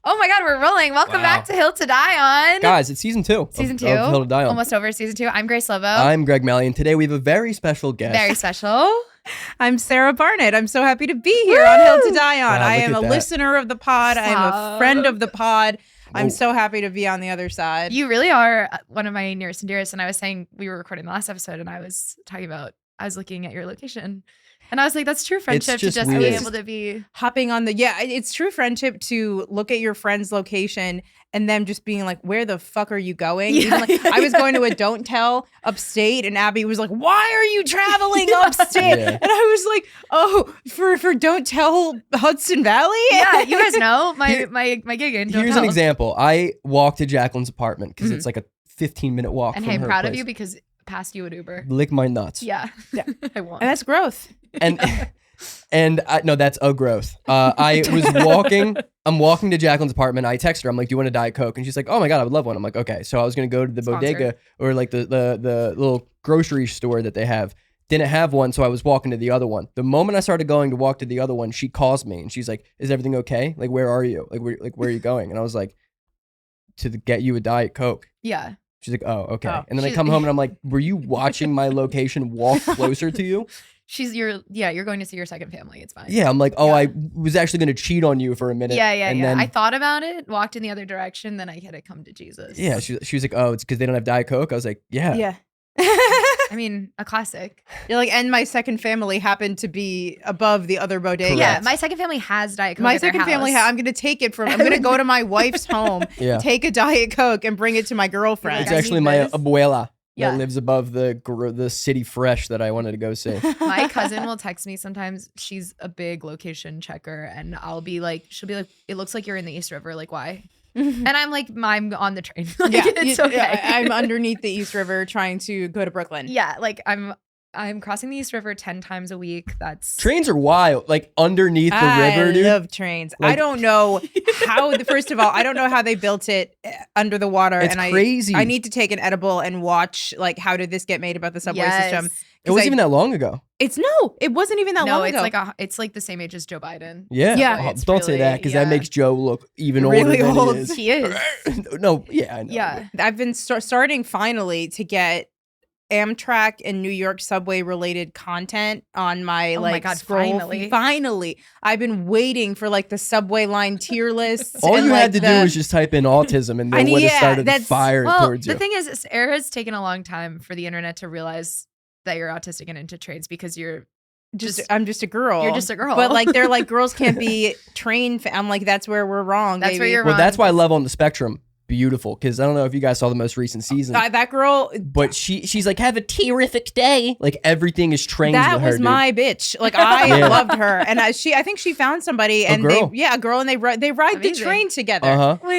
Oh my God, we're rolling. Welcome back to Hill to Die On. Guys, it's season 2. Season 2. Of Hill to Die On. Almost over season 2. I'm Grace Lobo. I'm Greg Melly, and today we have a very special guest. Very special. I'm Sarah Barnitt. I'm so happy to be here on Hill to Die On. Wow, I am look a at that. listener of the pod. I am a friend of the pod. I'm so happy to be on the other side. You really are one of my nearest and dearest. And I was saying, we were recording the last episode and I was talking about, I was looking at your location. And I was like, that's true friendship to just be weird. able to be hopping on the, it's true friendship to look at your friend's location and them just being like, where the fuck are you going? Yeah. Even like, I was going to a Don't Tell upstate and Abby was like, why are you traveling upstate? Yeah. And I was like, oh, for Don't Tell Hudson Valley? Yeah, you guys know my gig in Don't Here's Tell. an example. I walked to Jaclyn's apartment because it's like a 15-minute walk And from hey, I'm her proud place. of you because past you would Uber. Lick my nuts. Yeah. Yeah. I won't. And that's growth. And no, that's a growth. I was walking. I'm walking to Jaclyn's apartment. I text her. I'm like, "Do you want a Diet Coke?" And she's like, "Oh my God, I would love one." I'm like, "Okay." So I was gonna go to the Sponsored. bodega or like the little grocery store that they have. Didn't have one, so I was walking to the other one. The moment I started going to walk to the other one, she calls me and she's like, "Is everything okay? Like, where are you? Where are you going?" And I was like, get you a Diet Coke." Yeah. She's like, "Oh, okay." Oh. And then I come home and I'm like, "Were you watching my location walk closer to you?" You're going to see your second family. It's fine. Yeah, I'm like, "Oh, Yeah. I was actually going to cheat on you for a minute." Yeah. And then I thought about it, walked in the other direction, then I had to come to Jesus. yeah, she was like, "Oh, it's because they don't have Diet Coke." I was like, "Yeah." Yeah. I mean, a classic. You're like, and my second family happened to be above the other bodega. Correct. Yeah, my second family has Diet Coke. My at their second family, house. I'm going to take it I'm going to go to my wife's home, Yeah. take a Diet Coke and bring it to my girlfriend. It's I actually need my this. abuela Yeah. that lives above the City Fresh that I wanted to go see. My cousin will text me sometimes. She's a big location checker, and she'll be like, "It looks like you're in the East River. Like, why?" And I'm like, "I'm on the train. Like, it's okay." I'm underneath the East River trying to go to Brooklyn. Yeah, like I'm crossing the East River 10 times a week. That's Trains are wild, like underneath the river, dude. I love trains. I Like- don't know how, first of all, I don't know how they built it under the water. It's and crazy. I need to take an edible and watch, like, how did this get made about the subway system? It wasn't even that long ago. It wasn't even that long it's ago. it's like the same age as Joe Biden. Yeah. Yeah. Oh, It's don't say really- that because that yeah. makes Joe look even Really older old. than he He is. is. No, yeah, I know. Yeah. I've been starting finally to get Amtrak and New York subway related content on my Oh my like God, scroll. finally. I've been waiting for like the subway line tier lists. All and, you like, had to do was just type in autism and I they mean, would have yeah, started that's- firing Well, towards you. the thing is, Sarah's taken a long time for the internet to realize that you're autistic and into trains because I'm just a girl. You're just a girl. But like they're like girls can't be trained. I'm like that's where we're wrong. That's baby. where you're Well, wrong. that's why Love on the Spectrum beautiful because I don't know if you guys saw the most recent season, That girl. but she's like have a terrific day. Like everything is trains That with her. was dude. my bitch. Like I Yeah. loved her, and I think she found somebody, and girl. a girl, and they ride the Amazing. train together. Uh-huh. Do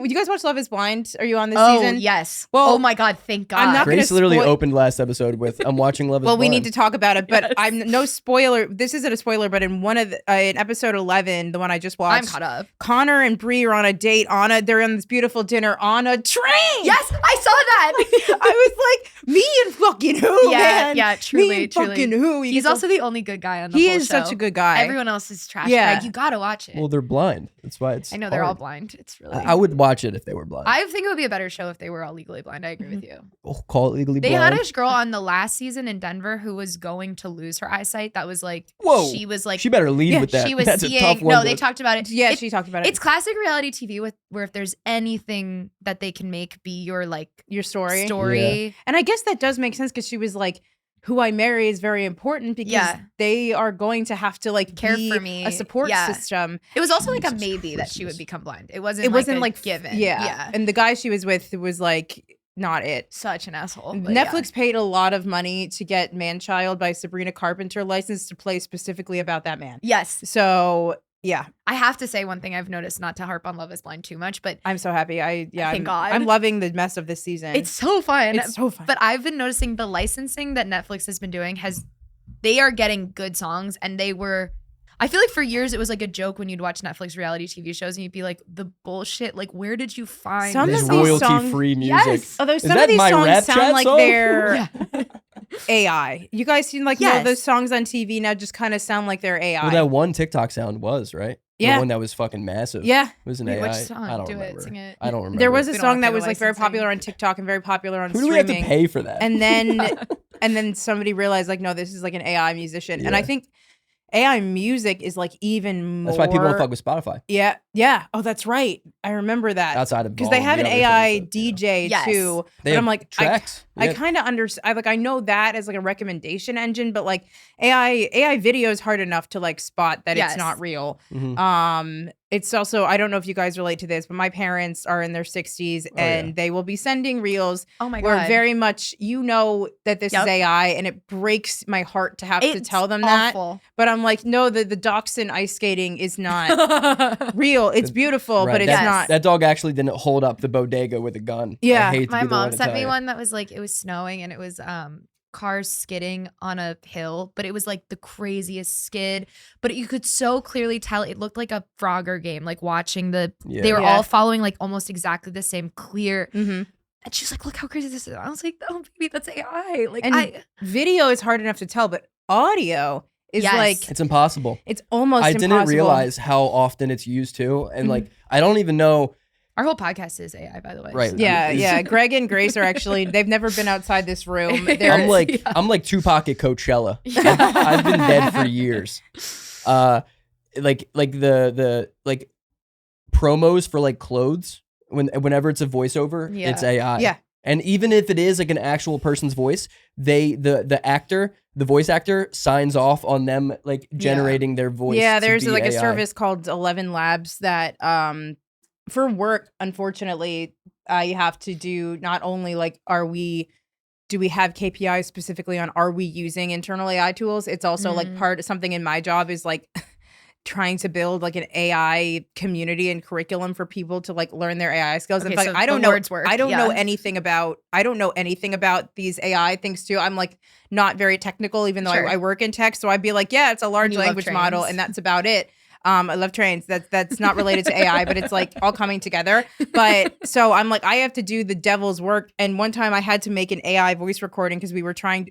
you guys watch Love Is Blind? Are you on this Oh, season? yes. Well, oh my God, thank God. I'm not Grace gonna literally spoil- opened last episode with I'm watching Love Is Well, we Blind. need to talk about it, but Yes. I'm no spoiler. This isn't a spoiler, but in one of in episode 11, the one I just watched, I'm caught up. Connor and Bree are on a date they're on this beautiful dinner on a train. Yes, I saw that. I was like, me and fucking who, man? Yeah, Me truly, and truly. fucking who? You He's get also the only good guy on the he whole is show. such a good guy. Everyone else is trash. Yeah. Greg, you gotta watch it. Well, they're blind. That's why it's. I know they're all hard. blind. It's really. I would watch it if they were blind. I think it would be a better show if they were all legally blind. I agree with you. Oh, call it legally They blind. had a girl on the last season in Denver who was going to lose her eyesight. That was like, Whoa. she was like, She better lead Yeah, with that. she was That's seeing. a tough one. No, they talked about it. Yeah, It- she talked about it. It's classic reality TV where if there's anything that they can make be your like your story. story. And I guess that does make sense because she was like, who I marry is very important because Yeah. they are going to have to like Care be for me. a support Yeah. system. It was also like a Jesus maybe that she would Christmas. become blind. It wasn't. It wasn't a like given. Yeah. And the guy she was with was like not it. Such an asshole. but Netflix paid a lot of money to get Man-Child by Sabrina Carpenter licensed to play specifically about that man. Yeah. Yes, So yeah, I have to say one thing I've noticed. Not to harp on Love Is Blind too much, but I'm so happy. Thank God. I'm loving the mess of this season. it's so fun. It's so fun. But I've been noticing the licensing that Netflix has been doing they are getting good songs, and I feel like for years it was like a joke when you'd watch Netflix reality TV shows and you'd be like, the bullshit, like where did you find Some This of this these song? royalty-free music. Yes. Although Is some of that these my songs rap sound chat like song? they're Yeah. AI. You guys seen like Yes. those songs on TV now just kind of sound like they're AI. Well, that one TikTok sound was, right? The Yeah. one that was fucking massive. Yeah. It was an Wait, AI. which song? I don't Do remember. it. Sing it. I don't remember. There was a We don't song have that to was go like very licensing. popular on TikTok and very popular on Who do we streaming. have to pay for that? And then somebody realized like, no, this is like an AI musician. And I Yeah. think AI music is like even more. That's why people don't fuck with Spotify. Yeah, yeah. Oh, that's right. I remember that. Outside of because all they of have the an other AI things that, you know. DJ Yes. too. They But have I'm like, tracks. I Yeah. kind of understand. Like I know that as like a recommendation engine, but like AI video is hard enough to like spot that Yes. it's not real. Mhm. It's also, I don't know if you guys relate to this, but my parents are in their 60s and yeah. they will be sending reels Oh my where god. very much that this is Yep. AI, and it breaks my heart to have to It's tell them that. awful. But I'm like, no, the Dachshund ice skating is not real. It's beautiful, Right, but it's Yes. not. That dog actually didn't hold up the bodega with a gun. Yeah. I hate to My be the mom one to sent tell me you. one that was like it was snowing and it was cars skidding on a hill, but it was like the craziest skid. But you could so clearly tell it looked like a Frogger game, like watching they were Yeah. all following like almost exactly the same clear. Mm-hmm. And she's like, look how crazy this is. I was like, oh baby, that's AI. Like And video is hard enough to tell, but audio is Yes. like It's impossible. it's almost I impossible. didn't realize how often it's used too, and Mhm. like I don't even know. our whole podcast is AI, by the way. Right. so- Yeah, Is- yeah. Greg and Grace are actually they've never been outside this room. They're I'm like Yeah. I'm like Tupac at Coachella. Yeah. I've been dead for years. Like the like promos for like clothes whenever it's a voiceover, Yeah. it's AI. Yeah. And even if it is like an actual person's voice, the voice actor signs off on them like generating their voice. yeah, to there's be like a AI. service called 11 Labs that for work, unfortunately, you have to do not only like do we have KPIs specifically on are we using internal AI tools? It's also like something in my job is like trying to build like an AI community and curriculum for people to like learn their AI skills. Okay, In fact, so I don't the know. words work, I don't know yeah. anything about these AI things too. I'm like not very technical, even though Sure. I work in tech. So I'd be like, yeah, it's a large you love language model, trains. and that's about it. I love trains. That's not related to AI, but it's like all coming together. But so I'm like, I have to do the devil's work. And one time I had to make an AI voice recording because we were trying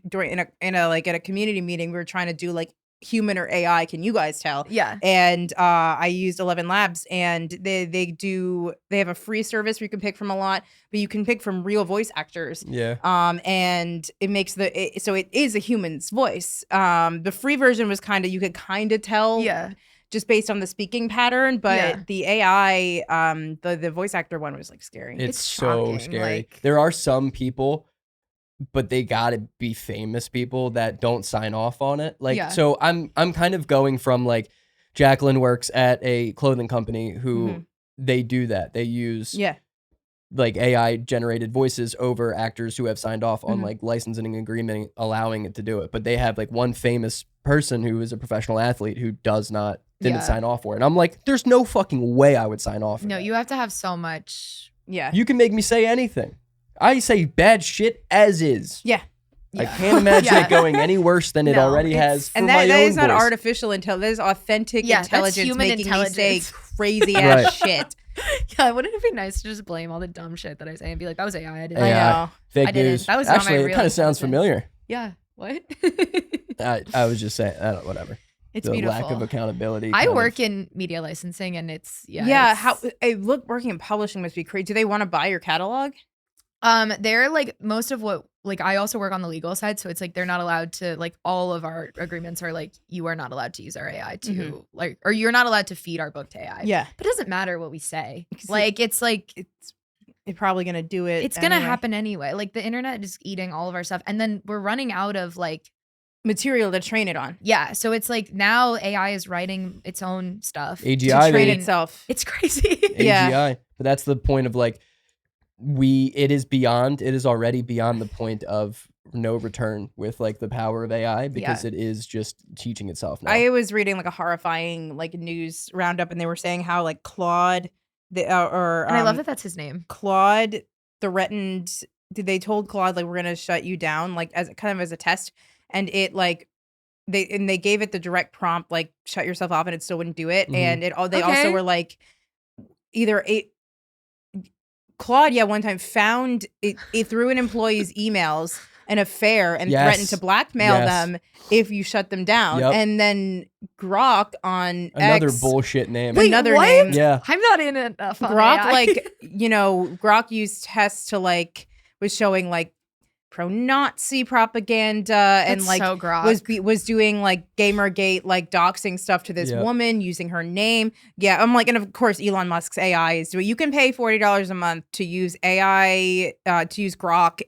in a like at a community meeting, we were trying to do like human or AI. Can you guys tell? Yeah. And I used 11 Labs, and they have a free service where you can pick from a lot, but you can pick from real voice actors. Yeah. And it makes so it is a human's voice. The free version was you could kind of tell. Yeah. Just based on the speaking pattern, but Yeah. the AI, the voice actor one was like scary. It's It's so shocking, scary. like- There are some people, but they gotta be famous people that don't sign off on it. Like, Yeah. so I'm kind of going from like Jaclyn works at a clothing company who they do that. They use Yeah. like AI generated voices over actors who have signed off on Mhm. like licensing agreement allowing it to do it. But they have like one famous person who is a professional athlete who didn't Yeah. sign off for it. And I'm like, there's no fucking way I would sign off for No, that. you have to have so much. Yeah. You can make me say anything. I say bad shit as is. Yeah. I Yeah. can't imagine Yeah. it going any worse than it No, already it's- has. For And my that own is not voice. artificial intelligence. That is authentic Yeah, that's intelligence human making me say intelligence. crazy ass Right. shit. Yeah, wouldn't it be nice to just blame all the dumb shit that I say and be like, that was AI. I did AI. I know. Fake I didn't. news. That was not my Actually, it real kind of sounds intelligence. familiar. Yeah. What? I was just saying, whatever. It's The beautiful. lack of accountability. I kind of- work in media licensing and it's How working in publishing must be crazy. Do they want to buy your catalog? they're like most of what like I also work on the legal side, so it's like they're not allowed to like all of our agreements are like you are not allowed to use our AI to like or you're not allowed to feed our book to AI. Yeah. But it doesn't matter what we say. Because Like it's like It's probably gonna do it. it's gonna anyway. happen anyway. Like the internet is eating all of our stuff and then we're running out of like Material to train it on. yeah, so it's like now AI is writing its own stuff. To AGI. train baby. itself. It's crazy. Yeah. AGI. But that's the point of like it is already beyond the point of no return with like the power of AI because it is just teaching itself now. I was reading like a horrifying like news roundup, and they were saying how like Claude, and And I love that that's his name. Claude threatened. They told Claude like we're gonna shut you down like as kind of as a test, and it like they gave it the direct prompt like shut yourself off, and it still wouldn't do it, Mhm. and they Okay. also were like Claude one time found it through an employee's emails an affair and Yes. threatened to blackmail Yes. them if you shut them down. Yep. And then Grok on Another X, bullshit name. Wait, another what? name. Yeah. I'm not in it. Grok, AI. like, Grok used tests to like was showing like pro-Nazi propaganda and That's like so Grok. was doing like Gamergate, like doxing stuff to this Yep. woman using her name. Yeah, I'm like, and of course Elon Musk's AI is doing. You can pay $40 a month to use AI, to use Grok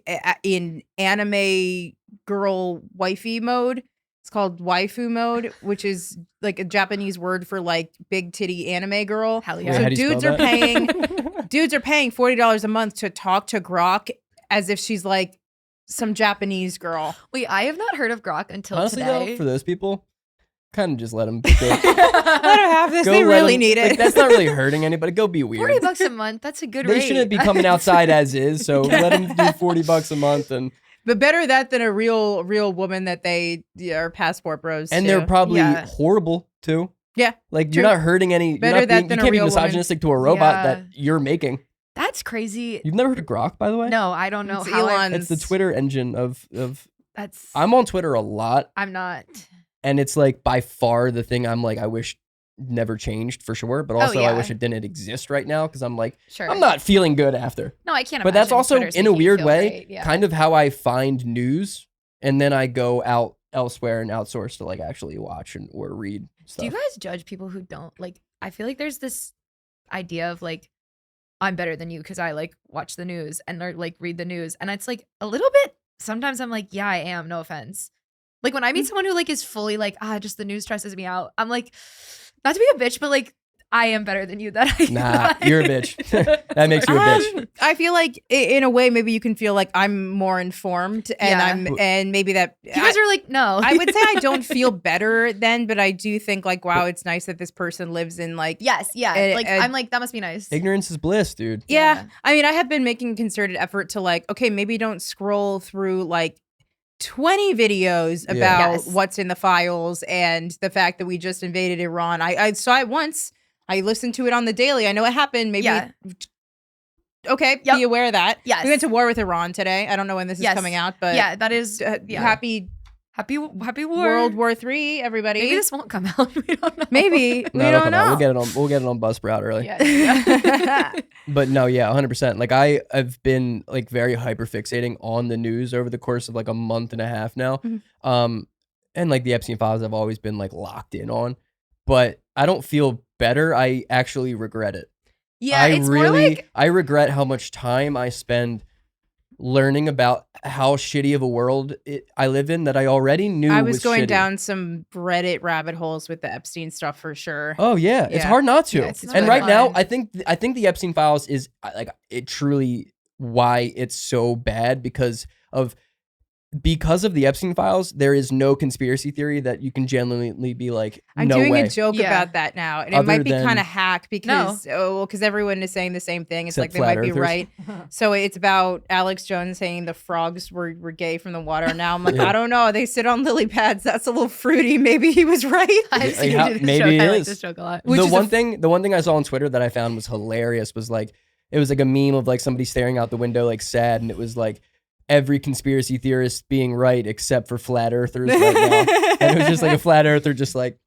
in anime girl wifey mode. It's called waifu mode, which is like a Japanese word for like big titty anime girl. Hell Wait, yeah. how So do you dudes spell are that? paying dudes are paying $40 a month to talk to Grok as if she's like some Japanese girl. Wait, I have not heard of Grok until Honestly, today. though, for those people, kind of just let them go. Let her have this. Go They let really 'em- need it. Like, that's not really hurting anybody. Go be weird. $40 a month. That's a good They rate. shouldn't be coming outside as is, so let them do $40 a month, and But better that than a real woman that they are passport bros. and to. they're probably Yeah. horrible too. Yeah, Like true. you're not hurting any. Better You're not that being, than you a can't be real woman. misogynistic to a robot Yeah. that you're making. That's crazy. You've never heard of Grok, by the way? No, I don't know It's how. Elon. It's the Twitter engine of. That's. I'm on Twitter a lot, I'm not. and it's like by far the thing I'm like I wish never changed for sure, but also I yeah. wish it didn't exist right now because I'm like Sure. I'm not feeling good after. No, I can't. But that's imagine also Twitter's in a making you weird feel way great. Yeah. kind of how I find news, and then I go out elsewhere and outsource to like actually watch or read stuff. Do you guys judge people who don't like? I feel like there's this idea of like, I'm better than you because I like watch the news and or like read the news, and it's like a little bit. Sometimes I'm like, yeah, I am. No offense. Like when I meet someone who like is fully like, just the news stresses me out. I'm like, not to be a bitch, but like I am better than you. That I Nah, you're a bitch. That makes you a bitch. I feel like in a way maybe you can feel like I'm more informed and Yeah. and maybe that You guys are like, no. I would say I don't feel better then, but I do think like, wow, it's nice that this person lives in like yes, yeah. Like I'm like that must be nice. Ignorance is bliss, dude. Yeah. Yeah. I mean, I have been making a concerted effort to like, okay, maybe don't scroll through like 20 videos Yeah. about Yes. what's in the files and the fact that we just invaded Iran. I saw it once. I listened to it on the daily. I know it happened. Maybe. Yeah. Okay. Yep. Be aware of that. Yes. We went to war with Iran today. I don't know when this is Yes. coming out, but Yeah, that is. Yeah. happy Happy war. World War III, everybody. Maybe this won't come out. We don't know. Maybe. We No, it'll don't come out. know. We'll get it on Buzzsprout early. Yeah. But no, yeah, 100%. Like I've been like very hyper fixating on the news over the course of like a month and a half now. Mhm. And like the Epstein files I've always been like locked in on, but I don't feel better. I actually regret it. Yeah, I it's really, more like I regret how much time I spend learning about how shitty of a world I live in that I already knew I was going shitty. down some Reddit rabbit holes with the Epstein stuff for sure. Oh yeah, it's Yeah. hard not to. Yeah, it's and really right now, hard. I think the Epstein files is like it truly why it's so bad because of the Epstein files. There is no conspiracy theory that you can genuinely be like, I'm no doing way. a joke Yeah. about that now, and it Other might be than- kind of hack because because everyone is saying the same thing. It's Except like they flat might be earthers. right. So it's about Alex Jones saying the frogs were gay from the water. Now I'm like, Yeah. I don't know. They sit on lily pads. That's a little fruity. Maybe he was right. I've seen Yeah, you do this maybe joke. it I like is. this joke a lot. Which The is one thing I saw on Twitter that I found was hilarious was like it was like a meme of like somebody staring out the window like sad, and it was like every conspiracy theorist being right except for flat earthers right now. And it was just like a flat earther just like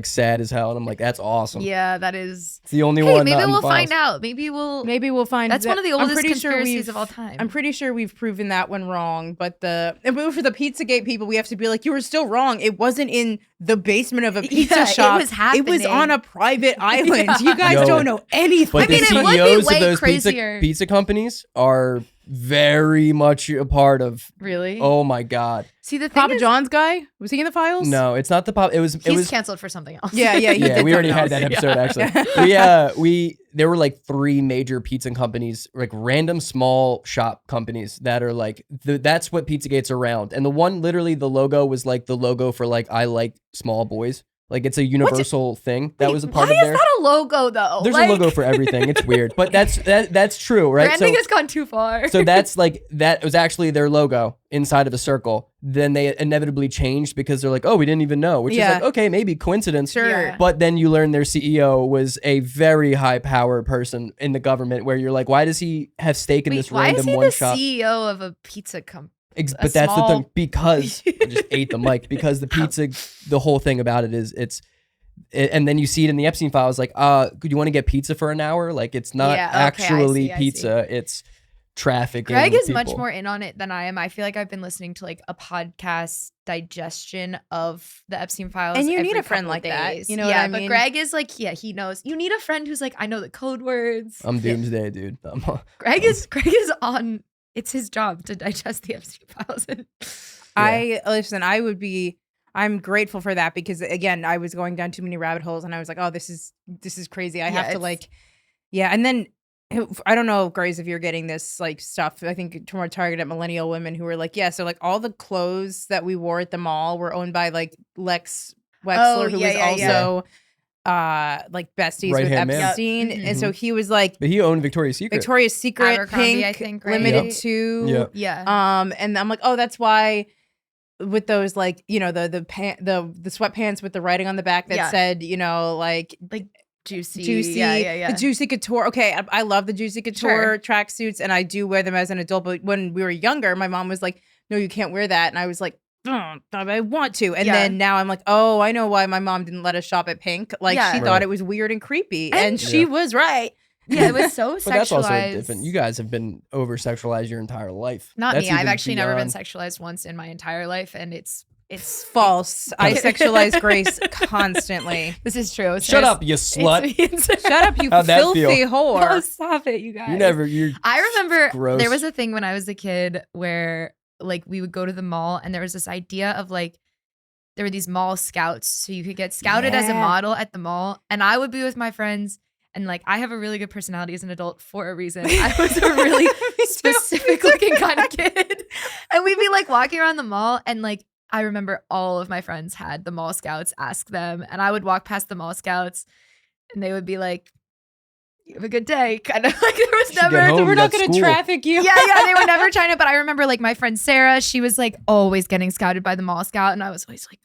sad as hell, and I'm like, that's awesome. Yeah, that is. It's the only Hey, one. maybe not in we'll files. find out. Maybe we'll find That's that- one of the I'm oldest pretty sure conspiracies we've- of all time. I'm pretty sure we've proven that one wrong, but for the Pizzagate people, we have to be like, you were still wrong. It wasn't in the basement of a pizza Yeah, shop. it was It was happening. on a private island. Yeah. You guys Yo. don't know anything. But I mean, the it would be CEOs way of those crazier. pizza companies are very much a part of. really. Oh my god! See, the thing Papa is, John's guy, was he in the files? No, it's not the pop. It was. It he's was. canceled for something else. Yeah, he Yeah, did we already something had that else. episode actually. There were like 3 major pizza companies, like random small shop companies that are like that's what Pizzagate's around. And the one literally the logo was like the logo for like I like small boys. Like it's a universal thing that was a part Why of there. is that a logo though? There's Like, a logo for everything. It's weird, but that's true, right? Branding has gone too far. So that's like that was actually their logo inside of a circle. Then they inevitably changed because they're like, oh, we didn't even know, which Yeah. is like, okay, maybe coincidence. Sure. Yeah. But then you learn their CEO was a very high power person in the government where you're like, why does he have stake in Wait, this why random is he one the shop? CEO of a pizza company? But that's the thing, because I just ate the mic, because the pizza, the whole thing about it is and then you see it in the Epstein files, like, do you want to get pizza for an hour? Like, it's not actually pizza, it's trafficking. Greg is people. much more in on it than I am. I feel like I've been listening to like a podcast digestion of the Epstein files. And you every need a friend couple like days. that. You know what I mean? But Greg is like, he knows. You need a friend who's like, I know the code words. I'm doomsday, dude. Greg is on. It's his job to digest the Epstein files. I'm grateful for that, because again, I was going down too many rabbit holes, and I was like, oh, this is crazy. I have to like, and then I don't know, Grace, if you're getting this like stuff. I think to more targeted millennial women who were like, so like all the clothes that we wore at the mall were owned by like Lex Wexler, who was also like besties with Epstein. Yep. And so he was like, but he owned Victoria's Secret, Abercrombie, Pink, I think, right? Limited to. And I'm like, oh, that's why. With those, like, you know, the sweatpants with the writing on the back that said, you know, like juicy, the Juicy Couture. Okay, I love the Juicy Couture tracksuits, and I do wear them as an adult. But when we were younger, my mom was like, "No, you can't wear that," and I was like, I want to. And then now I'm like, oh, I know why my mom didn't let us shop at Pink. Like, she thought it was weird and creepy, and she was right. Yeah, it was so sexualized. But that's also different. You guys have been over sexualized your entire life. Not me. I've actually never been sexualized once in my entire life, and it's false. I sexualize Grace constantly. This is true. Shut up, you slut. Shut up, you filthy whore. Oh, stop it, you guys. I remember gross. There was a thing when I was a kid where like we would go to the mall, and there was this idea of like there were these mall scouts, so you could get scouted as a model at the mall, and I would be with my friends. And like, I have a really good personality as an adult for a reason. I was a really specific looking kind of kid. And we'd be like walking around the mall, and like, I remember all of my friends had the mall scouts ask them, and I would walk past the mall scouts and they would be like, you have a good day. Kind of like, there was never, we're not going to traffic you. Yeah, they were never trying to, but I remember like my friend Sarah, she was like always getting scouted by the mall scout. And I was always like,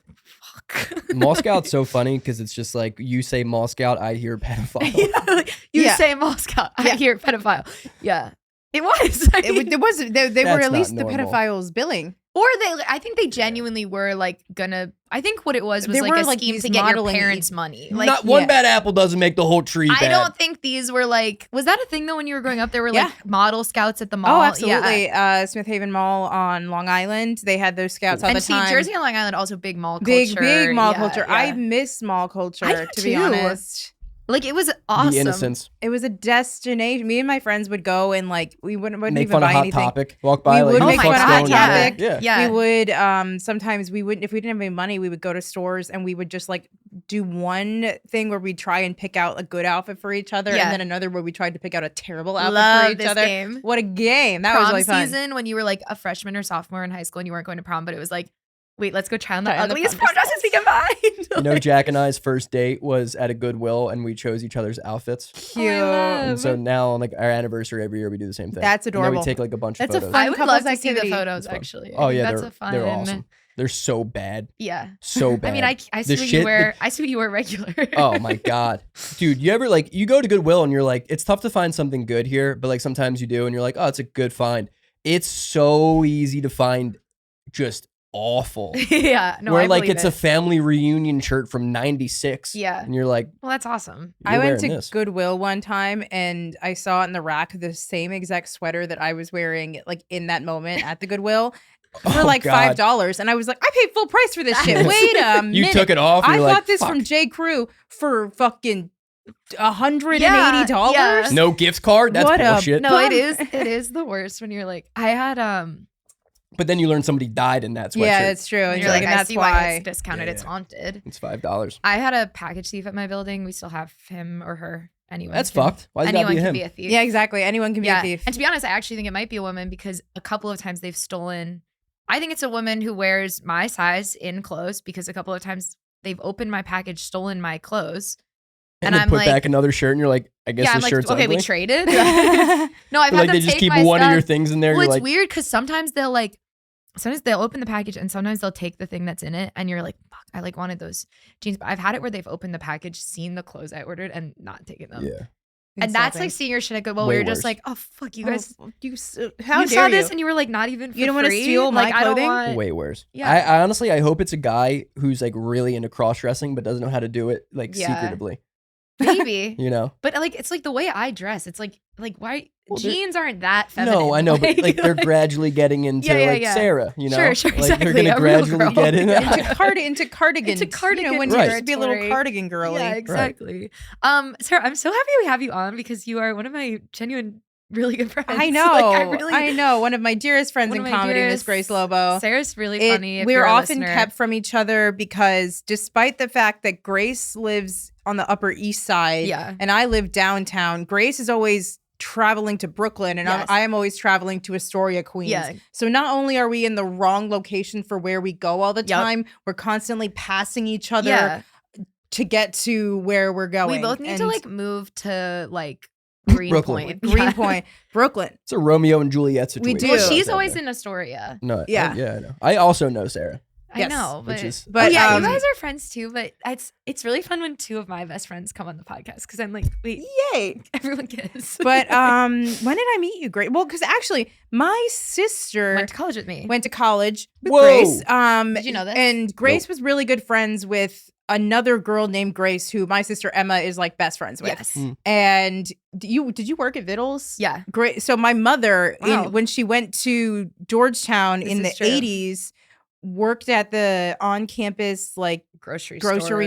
Mall Scout's so funny because it's just like, you say Mall Scout, I hear pedophile. You say Mall Scout, I hear pedophile. Yeah, it was. It was. They were at least the pedophiles billing. Or I think they genuinely were like gonna. I think what it was like a scheme to get your parents' money. Like, not one bad apple doesn't make the whole tree bad. I don't think these were like. Was that a thing though when you were growing up? There were like model scouts at the mall. Oh, absolutely. Smith Haven Mall on Long Island. They had those scouts all the time. Jersey and Long Island also big mall culture. Big mall culture. I miss mall culture, to be honest. Like, it was awesome. The innocence. It was a destination. Me and my friends would go and like we wouldn't make even fun buy of Hot anything. Topic. Walk by. We would make fun of Hot Topic. Yeah. We would sometimes we wouldn't, if we didn't have any money, we would go to stores and we would just like do one thing where we'd try and pick out a good outfit for each other, and then another where we tried to pick out a terrible outfit for each other. Game. What a game! That was really fun. Season when you were like a freshman or sophomore in high school and you weren't going to prom, but it was like, wait, let's go try on the ugliest prom dresses we can find. You know, Jack and I's first date was at a Goodwill, and we chose each other's outfits. Cute. And so now on like our anniversary every year, we do the same thing. That's adorable. And then we take like a bunch of photos. A fun I would love to see the photos, actually. Oh yeah, that's they're awesome. They're so bad. Yeah. So bad. I mean, I see what you wear. I see what you wear regular. Oh my God. Dude, you ever like, you go to Goodwill and you're like, it's tough to find something good here, but like sometimes you do and you're like, oh, it's a good find. It's so easy to find just awful. Yeah. No, where like it's a family reunion shirt from 96. Yeah. And you're like, well, that's awesome. I went to Goodwill one time and I saw in the rack the same exact sweater that I was wearing like in that moment at the Goodwill. For like $5, and I was like, I paid full price for this shit. Wait a minute, you took it off. I got this from J. Crew for fucking $180. Yeah. No gift card. That's bullshit. No, it is the worst when you're like, I had But then you learn somebody died in that sweatshirt. Yeah, that's true. And you're like, that's why it's discounted. It's haunted. It's $5. I had a package thief at my building. We still have him or her. Anyone. That's fucked. Why does anyone that be a thief? Yeah, exactly. Anyone can be a thief. And to be honest, I actually think it might be a woman because a couple of times they've stolen. I think it's a woman who wears my size in clothes because a couple of times they've opened my package, stolen my clothes. And I'm put like, back another shirt and you're like, I guess this shirt's okay, ugly. We traded. No, I've had like them they just take keep my one stuff. of your things in there. Well, it's like, weird because sometimes they'll open the package and sometimes they'll take the thing that's in it and you're like, fuck, I like wanted those jeans. But I've had it where they've opened the package, seen the clothes I ordered and not taken them. Yeah. And that's like seeing your shit at Goodwill Way where you're just worse. like, oh fuck, you guys, how you dare saw this you? and you were like not even for You don't wanna free? steal my like, I don't clothing? want. Way worse. Yeah. I honestly, I hope it's a guy who's like really into cross dressing but doesn't know how to do it like Yeah. secretively. Maybe. You know? But like it's like the way I dress. It's like why Well, they're- jeans aren't that feminine. No, I know, but like they're gradually getting into Yeah, like yeah. Sarah, you know? Sure, like exactly. they're gonna A real gradually girl. get in. Yeah. into cardigans. Into cardigan when Right. you used to be a little territory. cardigan girly. Yeah, exactly. Sarah, I'm so happy we have you on because you are one of my genuine really good friends. I know. I know. One of my dearest friends One in of my comedy, Miss dearest- Grace Lobo. Sarah's really funny. If We're you're a often listener. kept from each other because despite the fact that Grace lives on the Upper East Side Yeah. and I live downtown, Grace is always traveling to Brooklyn and Yes. I am always traveling to Astoria, Queens. Yeah. So not only are we in the wrong location for where we go all the Yep. time, we're constantly passing each other Yeah. to get to where we're going. We both need to And like move to like Greenpoint. Greenpoint, Brooklyn. It's a Romeo and Juliet situation. do. Well, Yeah. she's always in Astoria. No, Yeah. yeah, I know. I also know Sarah, Yes. I know, but, which is But, yeah, um, you guys are friends too. But it's really fun when two of my best friends come on the podcast because I'm like, wait, Yay. everyone gets. But when did I meet you, Grace? Well, because actually, my sister went to college with me. went to college with Whoa. Grace. Did you know this? And Grace was really good friends with another girl named Grace, who my sister Emma is like best friends with. Yes. Mm. And did you work at Vittles? Yeah. Great. So my mother, Wow. when she went to Georgetown This in the is true. 80s, worked at the on-campus like Grocery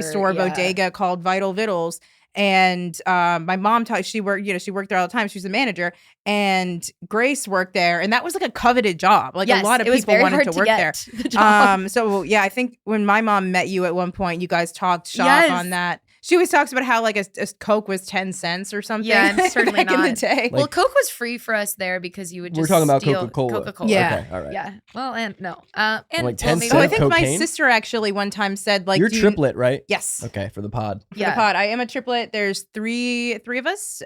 store yeah. bodega called Vital Vittles. And my mom taught she worked there all the time. She was a manager, and Grace worked there, and that was like a coveted job. Like Yes, a lot of it was people very wanted hard to to work get there. the job. So yeah, I think when my mom met you at one point, you guys talked shop Yes. on that. She always talks about how like a Coke was 10 cents or something. Yeah, and certainly back in the not. day. Well, Coke was free for us there because you would just we're talking about steal Coca-Cola. Coca-Cola. Yeah. Okay, all right. Yeah. Well, and no. And like well, 10 maybe- So I cent think my cocaine? sister actually one time said like You're do you- triplet, right? Yes. Okay, for the pod. For Yeah. the pod. I am a triplet. There's three of us,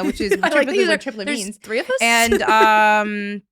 which is I like typically these what are- triplet there's means. 3 of us. And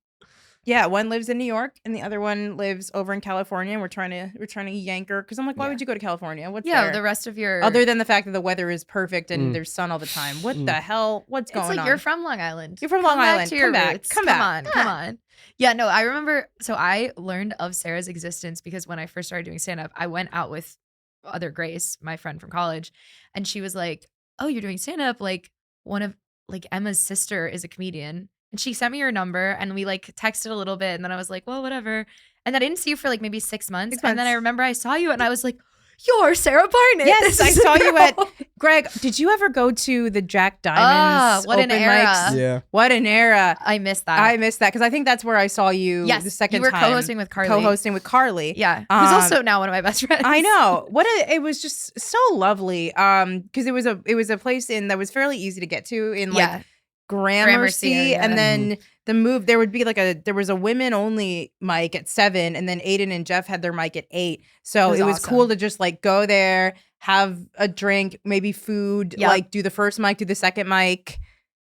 yeah, one lives in New York and the other one lives over in California. And we're trying to yank her because I'm like, why Yeah. would you go to California? What's yeah, there? the rest of your Other than the fact that the weather is perfect and Mm. there's sun all the time. What Mm. the hell? What's it's going like on? you're from Long Island. You're from Long Come back Island. to Come your back. roots. Come Come back. on. Come on. Yeah, no, I remember. So I learned of Sarah's existence because when I first started doing stand up, I went out with other Grace, my friend from college, and she was like, "Oh, you're doing stand up? Like one of like Emma's sister is a comedian." And she sent me her number and we like texted a little bit. And then I was like, well, whatever. And then I didn't see you for like maybe 6 months. 6 And then I months. remember I saw you and I was like, you're Sarah Barnitt. Yes, This I is the saw you at girl." Greg. Did you ever go to the Jack Diamonds? what an open era. mics? Yeah. What an era. I missed that. I missed that because I think that's where I saw you yes, the second you were time. co-hosting with Carly. Co-hosting with Carly. Yeah. Who's Um, also now one of my best friends. I know. It was just so lovely. Because it was a place that was fairly easy to get to in like Yeah. Gramercy, area. and then the move there would be like there was a women only mic at 7, and then Aiden and Jeff had their mic at 8. So It it was was cool awesome. to just like go there, have a drink, maybe food, Yep. like do the first mic, do the second mic. No,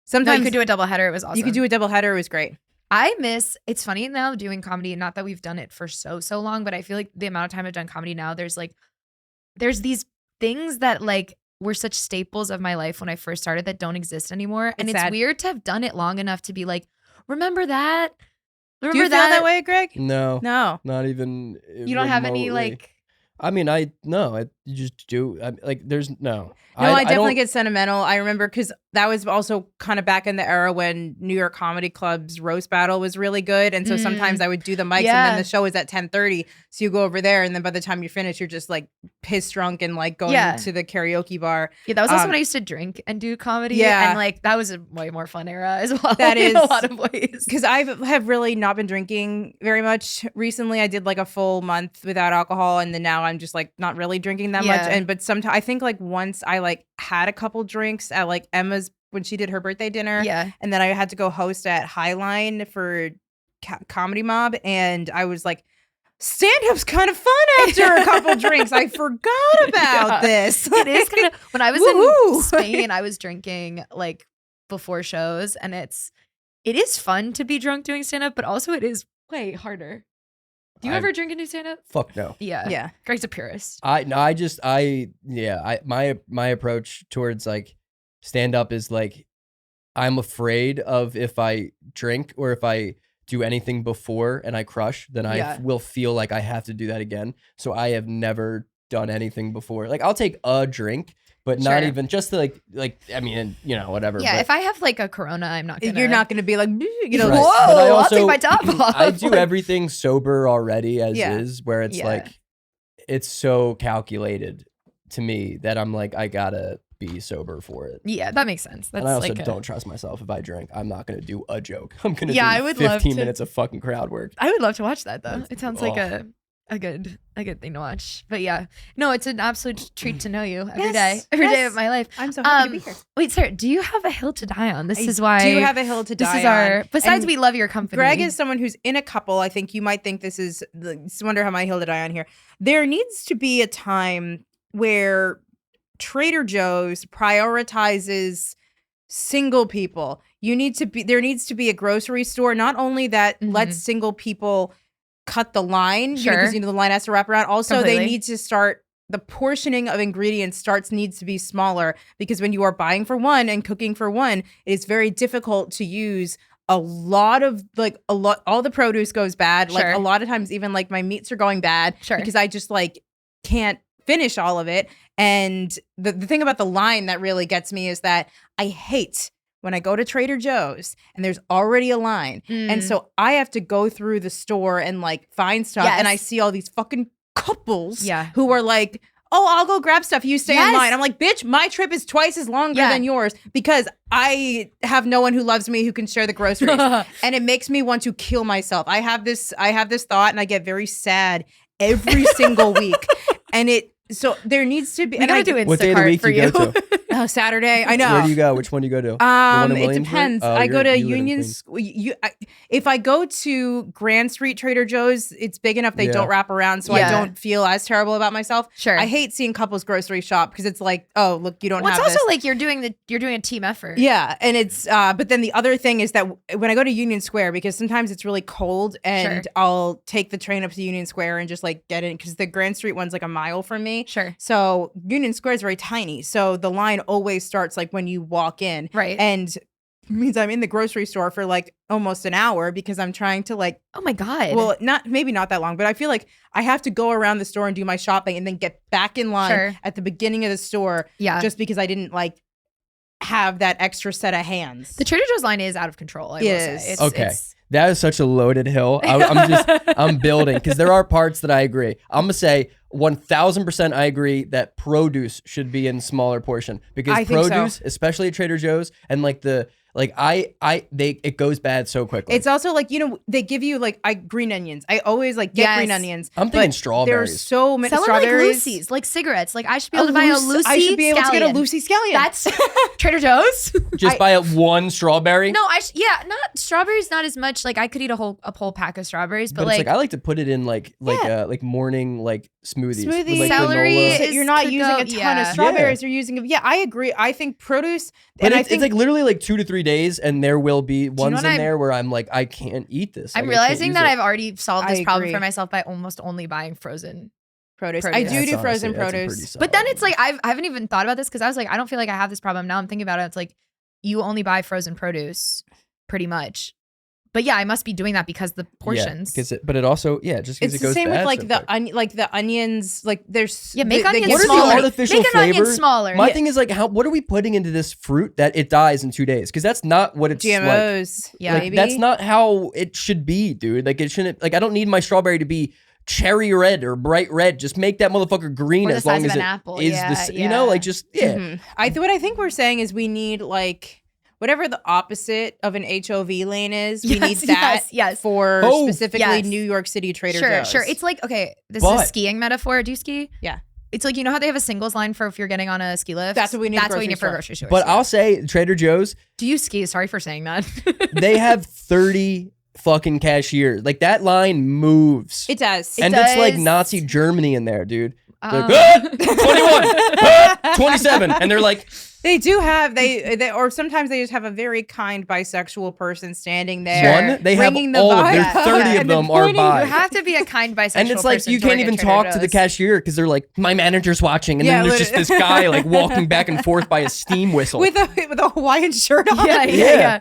Sometimes you could do a double header. It was awesome. you could do a double header. It was great. It's funny now doing comedy, not that we've done it for so long, but I feel like the amount of time I've done comedy now, there's these things that like were such staples of my life when I first started that don't exist anymore. And It's it's sad. weird to have done it long enough to be like, remember that? Do Remember you feel that way, Greg? No, No. not even. You don't have any remotely. like I mean, you just do. There's no. No, I definitely don't- get sentimental. I remember because that was also kind of back in the era when New York Comedy Club's roast battle was really good, and so sometimes I would do the mics, and Yeah. then the show was at 10:30, so you go over there, and then by the time you finish, you're just like pissed drunk and like going Yeah. to the karaoke bar. Yeah, that was also Um, when I used to drink and do comedy. Yeah. And like that was a way more fun era as well. That in is- a lot of ways. Because I have really not been drinking very much recently. I did like a full month without alcohol, and then now I'm just like not really drinking that much. Yeah. But sometimes I think like once I like had a couple drinks at like Emma's when she did her birthday dinner. Yeah. And then I had to go host at Highline for Comedy Mob. And I was like, stand-up's kind of fun after a couple drinks. I forgot about Yeah. this. It is kind of when I was Woohoo. in Spain, I was drinking like before shows, and it is fun to be drunk doing stand-up, but also it is way harder. Do you I- ever drink and do stand-up? Fuck no. Yeah. Yeah. Greg's a purist. My approach towards like stand up is like I'm afraid of if I drink or if I do anything before and I crush, then I will feel like I have to do that again. So I have never done anything before. Like I'll take a drink, but not even just to like I mean, you know, whatever. Yeah, but if I have like a Corona, I'm not gonna. You're not gonna be like, you know, Right. whoa, But I I'll also- take my top off. I do everything sober already as Yeah. is, where it's Yeah. like it's so calculated to me that I'm like I gotta be sober for it. Yeah, that makes sense. That's And I also like don't trust myself. If I drink, I'm not gonna do a joke. I'm gonna Yeah, do I would 15 love to- minutes of fucking crowd work. I would love to watch that though. That's- It sounds like a good thing to watch. But yeah, no, it's an absolute treat to know you every day of my life. I'm so happy to be here. Wait, Sarah, do you have a hill to die on? This is why. Do you have a hill to This die is our. on? Besides, And we love your company. Greg is someone who's in a couple. I think you might think this is. Wonder how my hill to die on here. There needs to be a time where Trader Joe's prioritizes single people. There needs to be a grocery store not only that lets single people cut the line, because the line has to wrap around. Also, they need to start the portioning of ingredients needs to be smaller, because when you are buying for one and cooking for one, it's very difficult to use a lot of all the produce goes bad. Like a lot of times even like my meats are going bad because I just like can't finish all of it. And the thing about the line that really gets me is that I hate when I go to Trader Joe's and there's already a line. And so I have to go through the store and like find stuff. And I see all these fucking couples who are like, oh, I'll go grab stuff. You stay in line. I'm like, bitch, my trip is twice as longer than yours because I have no one who loves me who can share the groceries. And it makes me want to kill myself. I have this thought and I get very sad every single week. So there needs to be. We gotta do Instacart What day of the week for do you go to? Saturday. I know. Where do you go? Which one do you go to? The one in It Williamsburg? depends. Oh, I go to you live in Union. Queens. If I go to Grand Street Trader Joe's, it's big enough they don't wrap around, so I don't feel as terrible about myself. Sure. I hate seeing couples grocery shop because it's like, oh, look, you don't Well, have it's also this. like you're doing a team effort. Yeah, and it's but then the other thing is that when I go to Union Square, because sometimes it's really cold, and I'll take the train up to Union Square and just like get in, because the Grand Street one's like a mile from me. Sure. So Union Square is very tiny, so the line always starts like when you walk in, Right. and it means I'm in the grocery store for like almost an hour because I'm trying to like. Oh my God. Well, maybe not that long, but I feel like I have to go around the store and do my shopping and then get back in line at the beginning of the store. Yeah. Just because I didn't like have that extra set of hands. The Trader Joe's line is out of control. I will say. It's, Okay. it's- That is such a loaded hill. I'm building, because there are parts that I agree. I'm gonna say 1000% I agree that produce should be in smaller portion, because I think so. produce, especially at Trader Joe's, and like it goes bad so quickly. It's also like, they give you like green onions. I always like get green onions. I'm thinking but strawberries. There's so many Sell it strawberries. like Lucy's, like cigarettes. Like I should be able to buy a Lucy. I should be able to get a scallion. Lucy scallion. That's Trader Joe's. Just buy one strawberry. No, not strawberries. Not as much. Like I could eat a whole pack of strawberries, but it's like I like to put it in like morning like smoothies. With, Smoothies, like, celery granola. So you're not could using go- a ton of strawberries. You're using I agree. I think produce, But and it's, I think it's like literally like 2 to 3 days, and there will be ones what in I'm- there where I'm like, I can't eat this. I'm Like, I can't realizing use that it. I've already solved this I problem agree. for myself by almost only buying frozen. produce. produce. I do That's frozen honestly- that's a produce. pretty But then solid it's like I haven't even thought about this because I was like, I don't feel like I have this problem. Now I'm thinking about it. It's like you only buy frozen produce pretty much. But yeah, I must be doing that because the portions. Yeah, but it also just because It's it goes the same with bad like so the quick. the onions. Like there's Make they onions give What are smaller. the artificial Make an onion flavors? smaller. My thing is like, what are we putting into this fruit that it dies in 2 days? Because that's not what it's like. GMOs. Yeah. Like, maybe that's not how it should be, dude. Like it shouldn't. Like I don't need my strawberry to be cherry red or bright red. Just make that motherfucker green Or the as long size of as an it apple. is Yeah, this. You yeah. know, like just Mhm. What I think we're saying is we need like whatever the opposite of an HOV lane is. We need that yes. for Oh, specifically yes. New York City Trader Sure, Joe's. sure. It's like, okay, this is But- a skiing metaphor. Do you ski? Yeah. It's like, you know how they have a singles line for if you're getting on a ski lift? That's what we need That's at what you need for a grocery grocery store. But I'll say Trader Joe's, Do you ski? Sorry for saying that. they have 30 fucking cashiers. Like that line moves. It does. and it's like does. Nazi Germany in there, dude. They're like, 21, 27, and they're like, They do have they or sometimes they just have a very kind bisexual person standing there. they have ringing the all of vibe. their 30 of them are bi. You have to be a kind bisexual And it's like person you to work can't at even Trader talk to the Joe's. cashier because they're like, my manager's watching, and then there's just this guy like walking back and forth by a steam whistle with a Hawaiian shirt on. Yeah.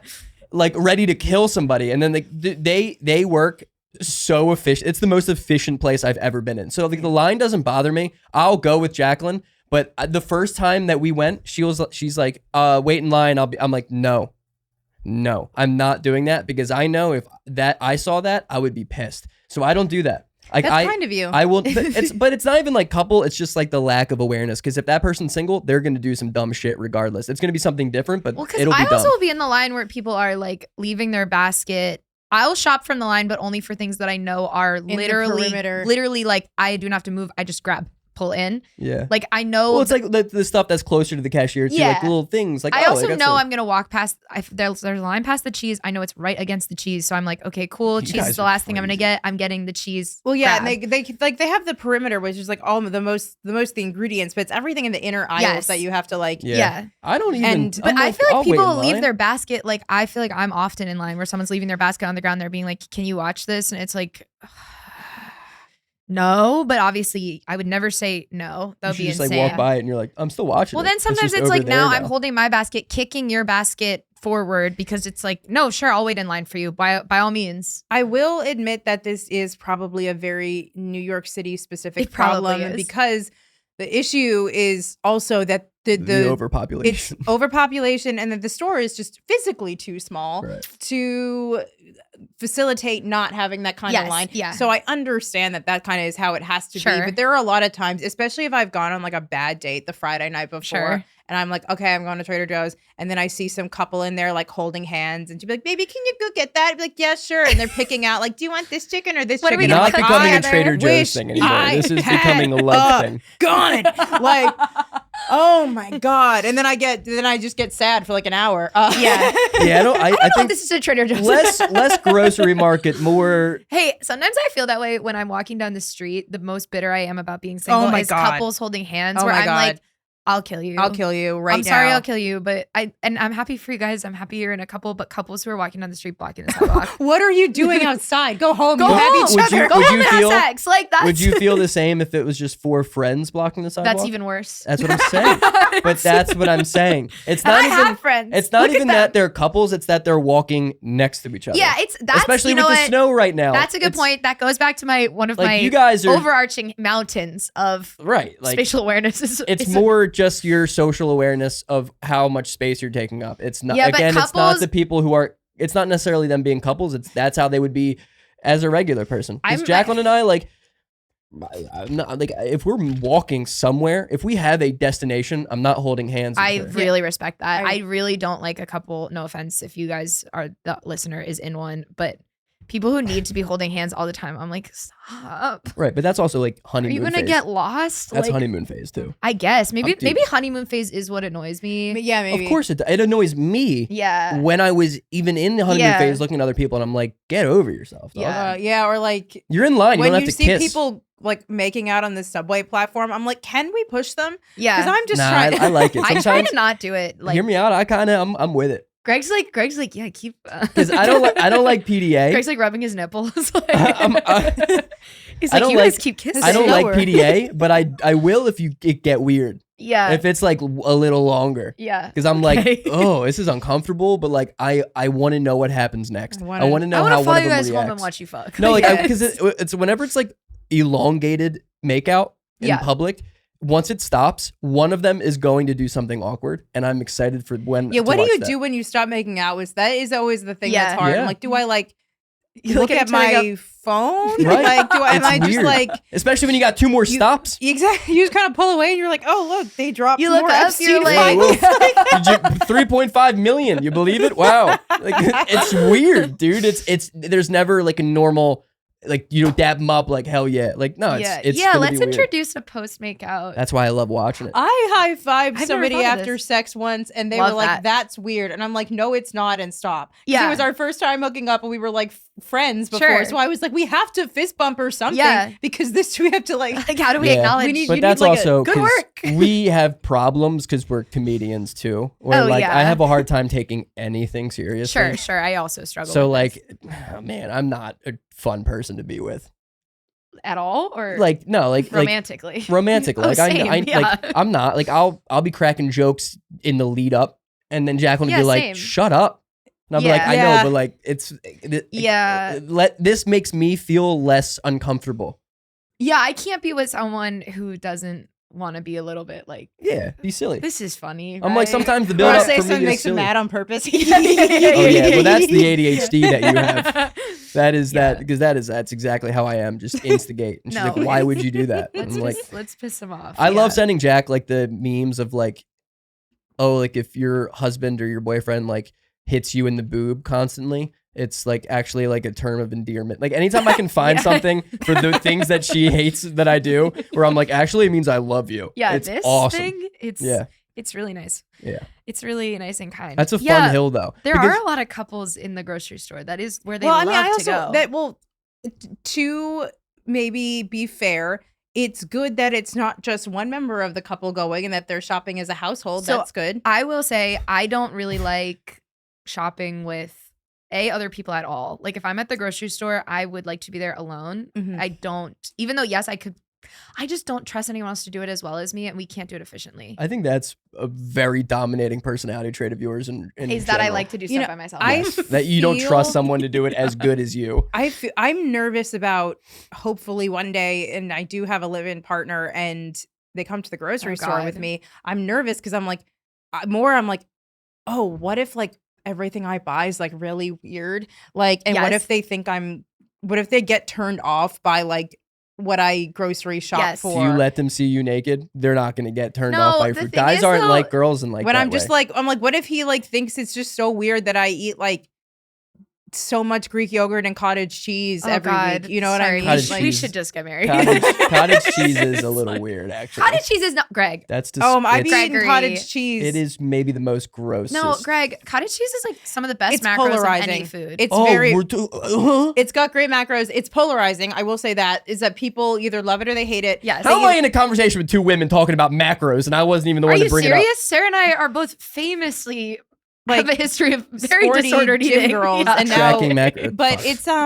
like ready to kill somebody. And then they work so efficient. It's the most efficient place I've ever been in. So like the line doesn't bother me. I'll go with Jaclyn. But the first time that we went, she's like, wait in line. I'm like, no, I'm not doing that because I know if I saw that, I would be pissed. So I don't do that. Like, That's kind of you. I will, but it's not even like couple. It's just like the lack of awareness. Because if that person's single, they're gonna do some dumb shit regardless. It's gonna be something different, but it'll be I dumb. also will be in the line where people are like leaving their basket. I'll shop from the line, but only for things that I know are literally like I do not have to move. I just pull in. Yeah. Like I know. Well, it's like the stuff that's closer to the cashier too, like little things. Like I also got know I'm gonna walk past. There's a line past the cheese. I know it's right against the cheese, so I'm like, okay, cool. Cheese is the last thing I'm gonna get. I'm getting the cheese. Well, yeah, grab. and they have the perimeter, which is like all the most the ingredients, but it's everything in the inner aisles that you have to like. Yeah. I don't even. But I feel like I'll wait people in leave line. their basket. Like I feel like I'm often in line where someone's leaving their basket on the ground. They're being like, "Can you watch this?" And it's like. No, but obviously I would never say no. That would be just insane. like walk by it and you're like, I'm still watching. Well, it. then sometimes just it's over like there now I'm holding my basket, kicking your basket forward because it's like, no, sure, I'll wait in line for you by all means. I will admit that this is probably a very New York City specific It probably problem is. because the issue is also that the overpopulation. It's overpopulation, and that the store is just physically too small to facilitate not having that kind of line. Yeah. So I understand that kind of is how it has to be. Sure. But there are a lot of times, especially if I've gone on like a bad date the Friday night before, and I'm like, okay, I'm going to Trader Joe's, and then I see some couple in there like holding hands, and she'd be like, baby, can you go get that? I'd be like, yeah, sure. And they're picking out like, do you want this chicken or this What are chicken? we I'm Not like, becoming I a Trader Joe's wish thing anymore. I This is had becoming a love thing. gun. Like, oh my god! And then I just get sad for like an hour. Yeah. I I think this is a Trader Joe's. less grocery market, more. Hey, sometimes I feel that way when I'm walking down the street. The most bitter I am about being single my is God. couples holding hands Oh where my I'm God. like, I'll kill you. I'll kill you right now. I'm sorry, I'll kill you, but I'm happy for you guys. I'm happy you're in a couple, but couples who are walking down the street blocking the sidewalk. What are you doing outside? Go home. Go you have home. each Would other. you- Go would home you and have feel- sex. Like that's Would you feel the same if it was just 4 friends blocking the sidewalk? That's even worse. That's what I'm saying. But that's what I'm saying. It's And not I even. have friends. It's not Look at even them. that they're couples. It's that they're walking next to each other. Yeah, that's especially you know with the what? snow right now. That's a good It's- point. That goes back to one of Like, my you guys are- overarching mountains of Right. Like spatial awareness. it's more just your social awareness of how much space you're taking up. It's not. Yeah, but again, it's not couples- the people who are. It's not necessarily them being couples. That's how they would be as a regular person. Because Jaclyn and I like. I'm not like if we're walking somewhere, if we have a destination, I'm not holding hands. With I her. really respect that. I- I really don't like a couple. No offense if you guys are the listener is in one, but people who need to be holding hands all the time, I'm like, stop. Right, but that's also like Are honeymoon. you gonna phase. get lost? That's Like, honeymoon phase too. I guess maybe Dude. honeymoon phase is what annoys me. Yeah, maybe. Of course, it annoys me. Yeah. When I was even in the honeymoon Yeah. phase, looking at other people, and I'm like, get over yourself. Dog. Yeah. Yeah, or like You're in line. You when don't you have to see kiss. people like making out on the subway platform, I'm like, can we push them? Yeah. Because I'm just Nah, trying. I like it. I try Sometimes, to not do it. Like hear me out. I'm with it Greg's like, yeah, keep. because I don't like PDA. Greg's like rubbing his nipples. Like, he's I like, don't you like- guys keep kissing. I don't like slower. PDA, but I will if it get weird. Yeah. If it's like a little longer. Yeah. Because I'm Okay. like, oh, this is uncomfortable, but like I want to know what happens next. I I wanna- want to I know want how to follow one of you them guys home and reacts. watch you fuck. No, like Yes. because it's whenever it's like elongated makeout in Yeah. public. Once it stops, one of them is going to do something awkward, and I'm excited for when. Yeah, to what do watch you that. do when you stop making out? That is always the thing Yeah. that's hard. Yeah. I'm like, do I like You look look at each other my phone? Right. Like, am It's I just weird. like Especially when you got 2 more stops. exactly? You just kind of pull away, and you're like, oh look, they dropped. You look more up, Epstein you're like- files. 3.5 million. You believe it? Wow. Like it's weird, dude. It's there's never like a normal like dab them up like hell yeah. Like no, it's yeah. gonna Let's be weird. introduce a post makeout. That's why I love watching it. I high fived I've never somebody thought of after this. sex once, and they Love were like, that. "That's weird," and I'm like, "No, it's not," and stop. 'Cause Yeah. it was our first time hooking up, and we were like friends before, Sure. so I was like, we have to fist bump or something. Yeah. Because this we have to like. Like, how do we Yeah. acknowledge? We need- But you that's like, a also good 'cause work. we have problems because we're comedians too. Where Oh, like yeah. I have a hard time taking anything seriously. Sure. I also struggle. So with this. like, man, I'm not a fun person to be with. at all, or Like no, like romantically. romantically. Oh, Like same, like yeah. I'm not like I'll be cracking jokes in the lead up, and then Jaclyn will Yeah, be like, same. "Shut up." And I'll be like, Yeah. I Yeah. know, but like it's Yeah. This makes me feel less uncomfortable. Yeah, I can't be with someone who doesn't want to be a little bit like, Yeah, be silly. this is funny. I'm like right? sometimes the Or build up say for something me is makes him silly. mad on purpose. Oh yeah, well that's the ADHD that you have. That is Yeah. that because that's exactly how I am. Just instigate. And she's No. like, why would you do that? Let's I'm like, let's piss him off. I love Yeah. sending Jack like the memes of like, oh, like if your husband or your boyfriend like hits you in the boob constantly, it's like actually like a term of endearment. Like anytime I can find Yeah. something for the things that she hates that I do, where I'm like, actually it means I love you. Yeah, it's this awesome. thing, Yeah. it's really nice. Yeah. It's really nice and kind. That's a fun Yeah, hill though. There because- are a lot of couples in the grocery store. That is where they Well, I love mean, I to also go. that will to maybe be fair. It's good that it's not just one member of the couple going and that they're shopping as a household. So, That's good. I will say I don't really like shopping with other people at all. Like if I'm at the grocery store, I would like to be there alone. Mhm. I don't, even though yes, I could, I just don't trust anyone else to do it as well as me, and we can't do it efficiently. I think that's a very dominating personality trait of yours. In Is that I general. like to do You stuff know, by myself. I Yes. That you don't feel- trust someone to do it as good as you. I'm nervous about hopefully one day, and I do have a live-in partner, and they come to the grocery Oh, store with God. me. I'm nervous because I'm like, I'm like, oh, what if like everything I buy is like really weird? Like, and what Yes. if they think what if they get turned off by like what I grocery shop Yes. for? Do you let them see you naked? They're not going to get turned No, off by the food. thing Guys is, aren't though, like girls and like when that I'm just way. like, I'm like, what if he like thinks it's just so weird that I eat like so much Greek yogurt and cottage cheese every week? You know what I mean? Cottage Like, we cheese. should just get married. Cottage cheese is a little weird, actually. Cottage cheese is not Greg. That's I be it's- eating Gregory. cottage cheese. it is maybe the most gross. No, Greg, cottage cheese is like some of the best It's macros polarizing. of any food. It's Oh, very. we're It's got great macros. It's polarizing. I will say that is that people either love it or they hate it. Yes. How am I in a conversation with two women talking about macros and I wasn't even the Are one you to bring serious? Sarah and I are both famously have a history of very sporty disordered gym eating. girls, Yeah. and it now, up? Tracking macro. but Fuck. it's I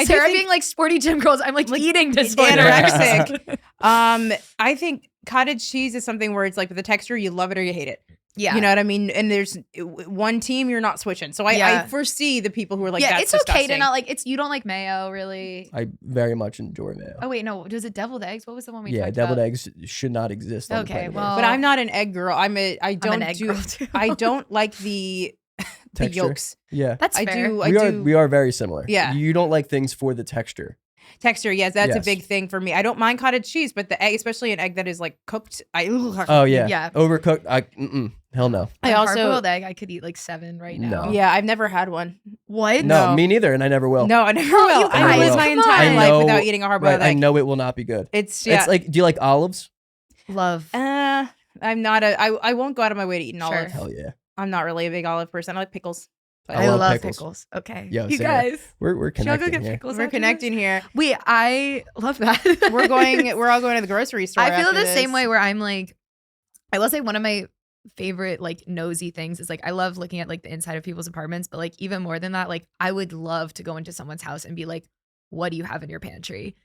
do Sarah think being like sporty gym girls, I'm like eating disorder. anorexic. I think cottage cheese is something where it's like with the texture, you love it or you hate it. Yeah. You know what I mean? And there's one team you're not switching. So I Yeah. foresee the people who are like, yeah, that's it's okay to disgusting. not like you don't like mayo, really. I very much enjoy mayo. Oh wait, no, was it deviled eggs? What was the one we Yeah, talked deviled about? eggs should not exist. On the Okay, planet Earth. well, But I'm not an egg girl. I I'm don't an egg do girl too. I don't like the Texture. yolks. Yeah, That's I fair. do we are very similar. Yeah. you don't like things for the texture. texture. Yes, that's a Yes. big thing for me. I don't mind cottage cheese, but the egg, especially an egg that is like cooked, Oh yeah, Yeah. overcooked. Hell no. I A also hard-boiled egg, I could eat like 7 right now. No. yeah, I've never had one. What? No, No. me neither, and I never will. No, I never Oh, will. you I guys, live my come entire on. life I know- without eating a hard-boiled Right, I egg. know it will not be good. It's It's like, do you like olives? Love. I'm not I won't go out of my way to eat an Sure. olive. Hell yeah. I'm not really a big olive person. I like pickles. But I I love love pickles. pickles. Okay. Yo, you Sarah, guys. We're Should I go connecting. get Yeah. pickles? we're after connecting here. this? Wait, I love that. We're all going to the grocery store. I feel after the same this. way where I'm like, I will say one of my favorite like nosy things is like I love looking at like the inside of people's apartments, but like even more than that, like I would love to go into someone's house and be like, what do you have in your pantry?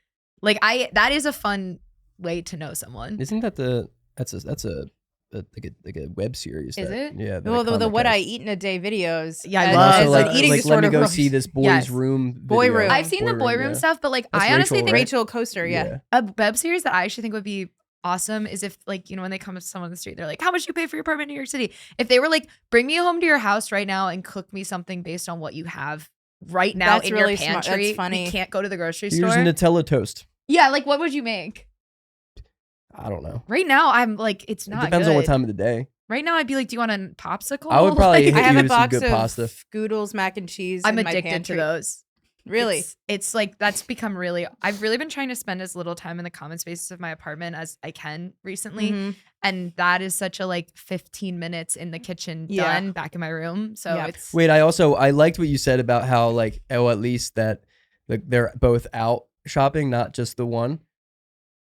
Like that is a fun way to know someone. Isn't that that's a like a web series? Is that- it? Yeah. Well, the Comic what has. I eat in a day videos. Yeah, I as- And love as also those. an like, eating like let me disorder go girl. see this boy's Yes. room. Boy video. room. I've seen the boy room stuff, but like That's I honestly Rachel, think right? Rachel Coaster, yeah. a web series that I actually think would be awesome is if like, you know, when they come to someone on the street, they're like, how much do you pay for your apartment in New York City? If they were like, bring me home to your house right now and cook me something based on what you have right now That's in really your smart. pantry. That's funny. We can't go to the grocery Here's store. Nutella toast. Yeah, like what would you make? I don't know. Right now, I'm like, it's It not depends good. on what time of the day. Right now, I'd be like, do you want a popsicle? I would probably Like, hit I have you a with some box good of pasta. Goodles mac and cheese. I'm in my addicted to pantry. those. Really? It's like that's become really. I've really been trying to spend as little time in the common spaces of my apartment as I can recently, Mhm. and that is such a like 15 minutes in the kitchen done back in my room. So Yeah. it's Wait, I liked what you said about how like at least that like they're both out shopping, not just the one.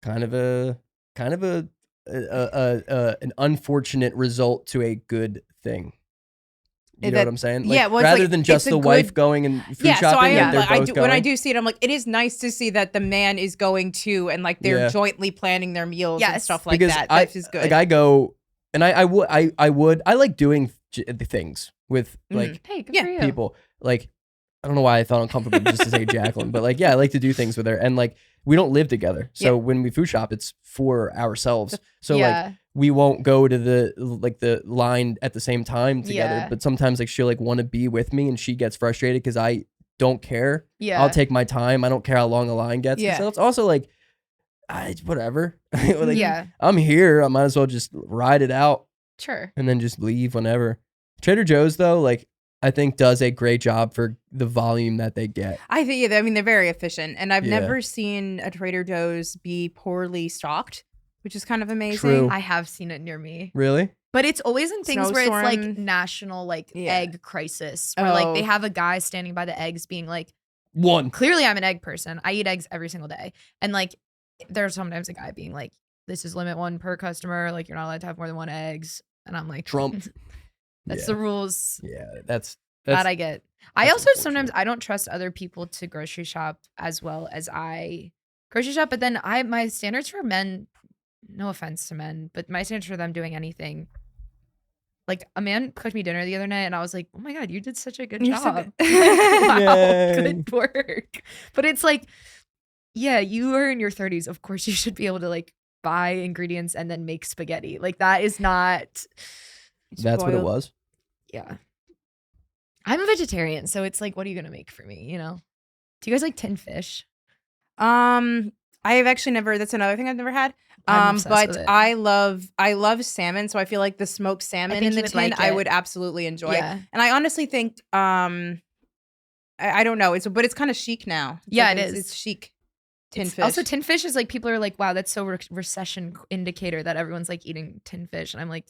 Kind of an unfortunate result to a good thing. You know what I'm saying? Like, yeah, well, it's rather like, than just it's a the wife good- going and food Yeah, shopping, so I like, am. they're Like, both going. when I do see it, I'm like, it is nice to see that the man is going too, and like they're Yeah. jointly planning their meals and Yes. stuff like Because that. I, This is good. like I go, and I like doing the things with like hey, good Yeah. for you. people. Like, I don't know why I felt uncomfortable just to say Jaclyn, but like, yeah, I like to do things with her, and like we don't live together, so when we food shop, it's for ourselves. So like we won't go to the line at the same time together. Yeah. But sometimes like she'll like want to be with me, and she gets frustrated because I don't care. Yeah. I'll take my time. I don't care how long the line gets. Yeah. So it's also like, whatever. Like, Yeah. I'm here. I might as well just ride it out Sure. and then just leave whenever. Trader Joe's though, like I think does a great job for the volume that they get. I think, I mean, they're very efficient, and I've Yeah. never seen a Trader Joe's be poorly stocked, which is kind of amazing. True. I have seen it near me. Really? But it's always in things where it's like Snowstorm. national like Yeah. egg crisis. Where like they Oh. have a guy standing by the eggs being like, One. clearly I'm an egg person. I eat eggs every single day. And like there's sometimes a guy being like, this is limit 1 per customer. Like you're not allowed to have more than 1 eggs. And I'm like, Trump. that's Yeah. the rules. Yeah, that's That I get. I that's also sometimes unfortunate. I don't trust other people to grocery shop as well as I grocery shop. But then my standards for men, no offense to men, but my standards for them doing anything. Like a man cooked me dinner the other night and I was like, oh my God, you did such a good You're so job. good. Wow, Yay. good work. But it's like, yeah, you are in your 30s. Of course you should be able to like buy ingredients and then make spaghetti. Like that is not, That's what it Spoiled. was. yeah. I'm a vegetarian, so it's like, what are you gonna make for me? You know? Do you guys like tinned fish? I have actually never. That's another thing I've never had. I'm obsessed with But it. I love salmon, so I feel like the smoked salmon think in the you would tin, like I it. would absolutely enjoy. Yeah. And I honestly think, I don't know, but it's kind of chic now. It's Yeah, like it it's, is. It's chic. Tin It's- fish. Also, tin fish is like people are like, wow, that's so recession indicator that everyone's like eating tin fish, and I'm like,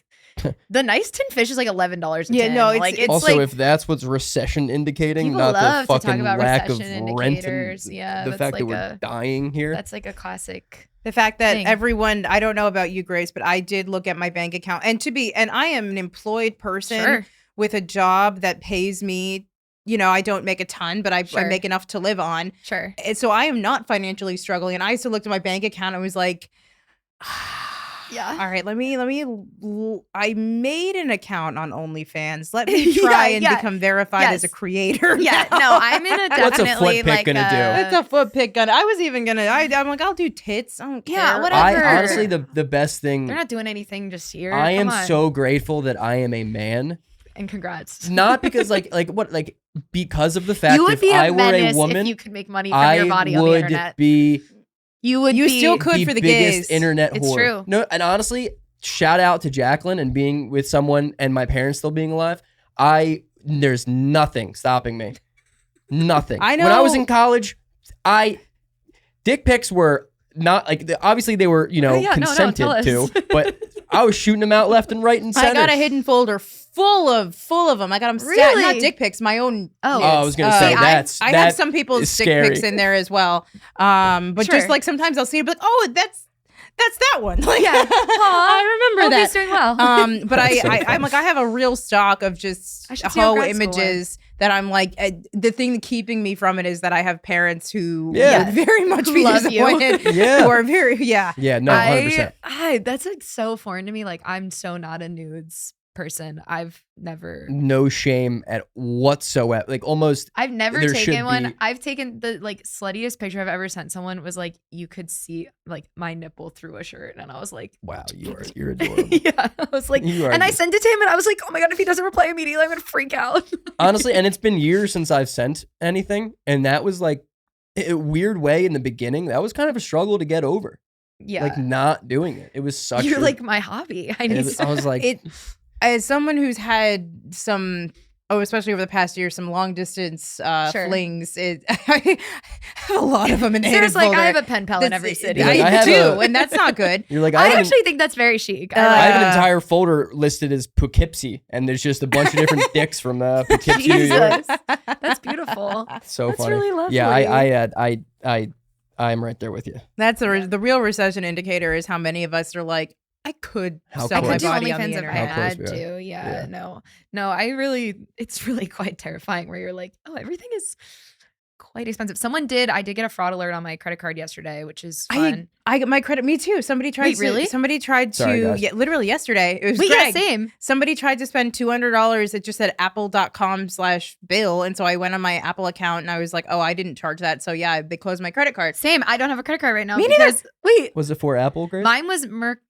the nice tin fish is like $11 a Yeah, tin. no, it's- like it's Also, like if that's what's recession indicating, people not love the to talk fucking about lack of recession rent indicators. and Yeah, the that's fact that like we're a dying here. that's like a classic. The fact that thing. everyone, I don't know about you, Grace, but I did look at my bank account, and I am an employed person Sure. with a job that pays me. You know, I don't make a ton, but I Sure. make enough to live on. Sure. And so I am not financially struggling. And I used to look at my bank account and was like, Yeah. all right, I made an account on OnlyFans. Let me try and yeah. become verified as a Yes. creature. Yeah. now." No, I'm in a What's a definitely foot pic like gonna do? It's a foot pick gun. I was even gonna. I'm like, I'll do tits. I don't care. Yeah, whatever. I honestly, the best thing. They're not doing anything just here. I am Come on. so grateful that I am a man. and congrats. Not because because of the fact You would if be I a were menace a woman, if you could make money from I your body on the would internet. be You would. You be, still could the for the biggest gays. internet It's whore. true. No, and honestly, shout out to Jaclyn and being with someone and my parents still being alive. There's nothing stopping me. Nothing. I When I was know- in college, dick pics were not like obviously they were Yeah, no, consented tell us. to, but I was shooting them out left and right and center. I got a hidden folder full of them. I got them Really? not dick pics, my own. Oh. nudes. I was gonna say See, I that have some people's is dick scary. pics in there as well. But Sure. just like sometimes I'll see it, but like, oh, that's that one. Like, Yeah. I remember Hope that. he's doing well. But That's so I'm like, I have a real stock of just I should see how hoe grad school images that I'm like, the thing keeping me from it is that I have parents who Yeah. would very much be Love you. disappointed. Yeah. Who are very, yeah. Yeah, no, 100%. That's like so foreign to me. Like I'm so not a nudes person. I've never No shame at whatsoever. Like almost there should taken one. be- I've taken the like sluttiest picture I've ever sent someone was like you could see like my nipple through a shirt and I was like wow, you're adorable. yeah, I was like You are and I adorable. sent it to him and I was like, oh my God, if he doesn't reply immediately, I'm gonna freak out. Honestly, and it's been years since I've sent anything, and that was like a weird way in the beginning. That was kind of a struggle to get over. Yeah. Like not doing it. It was such You're a- like my hobby. I and need I was like As someone who's had some especially over the past year, some long distance Sure. flings. I have a lot of them in the Sarah's hated like, folder. I have a pen pal in every city. Like, I I have do, a- and that's not good. You're like, I have an- actually think that's very chic. I have an Uh, entire folder listed as Poughkeepsie, and there's just a bunch of different dicks from Poughkeepsie, New York. Jesus. That's beautiful. So That's funny. really lovely. Yeah, I'm right there with you. That's the real recession indicator is how many of us are like, I could How sell I my could do body on the OnlyFans if I internet. How close had we are. to. Yeah, Yeah. no. It's really quite terrifying where you're like, oh, everything is quite expensive. I did get a fraud alert on my credit card yesterday, which is fun. I get my credit. Me too. Somebody tried. Wait, really? Somebody tried Sorry, to. guys. Yeah, literally yesterday. It was Wait, yeah, Greg. same. Somebody tried to spend $200. It just said apple.com/bill, and so I went on my Apple account and I was like, oh, I didn't charge that. So yeah, they closed my credit card. Same. I don't have a credit card right now Me neither. because wait, Was it for Apple, Grace? mine was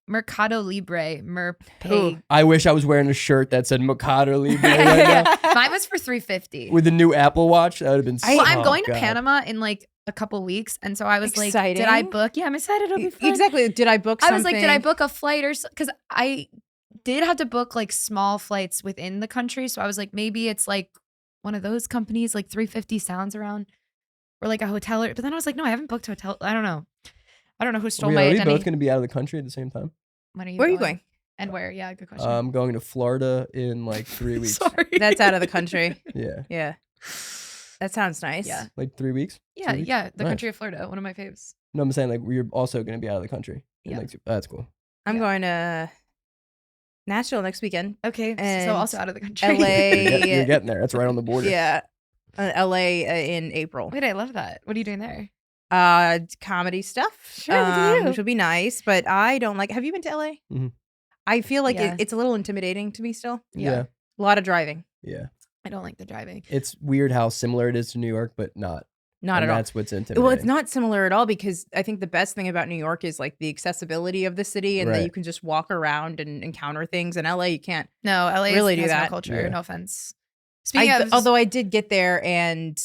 Mercado Libre, Merpay. I wish I was wearing a shirt that said Mercado Libre right now. Mine was for $350. With the new Apple Watch. That would have been so Well, I'm going to God. Panama in like a couple weeks, and so I was like, Exciting. did I book? Yeah, I'm excited. It'll be fun. Exactly. Did I book I something? was like, did I book a flight or because I did have to book like small flights within the country. So I was like, maybe it's like one of those companies, like 350 sounds around, or like a hotel. But then I was like, no, I haven't booked a hotel. I don't know. I don't know who stole my Are we identity. both going to be out of the country at the same time? When Where are you going? And where? Yeah, good question. I'm going to Florida in like 3 weeks. Sorry. That's out of the country. Yeah. Yeah. That sounds nice. Yeah. Like 3 weeks? Yeah, 2 weeks? yeah. The Nice. country of Florida, one of my faves. No, I'm saying like you're also going to be out of the country. in, Yeah. like, that's cool. I'm Yeah. going to Nashville next weekend. Okay, And so also out of the country. LA. You're getting there. That's right on the border. Yeah. LA in April. Wait, I love that. What are you doing there? Comedy stuff. Sure, look at you. Which will be nice, but I don't like. Have you been to LA? Mhm. I feel like Yeah. it's a little intimidating to me still. Yeah. A lot of driving. Yeah. I don't like the driving. It's weird how similar it is to New York, but not. Not And at all. That's what's intimidating. Well, it's not similar at all because I think the best thing about New York is like the accessibility of the city and that Right. you can just walk around and encounter things. In LA, you can't. No, LA Really do has that. no culture. Yeah. No offense. Speaking of, Although I did get there and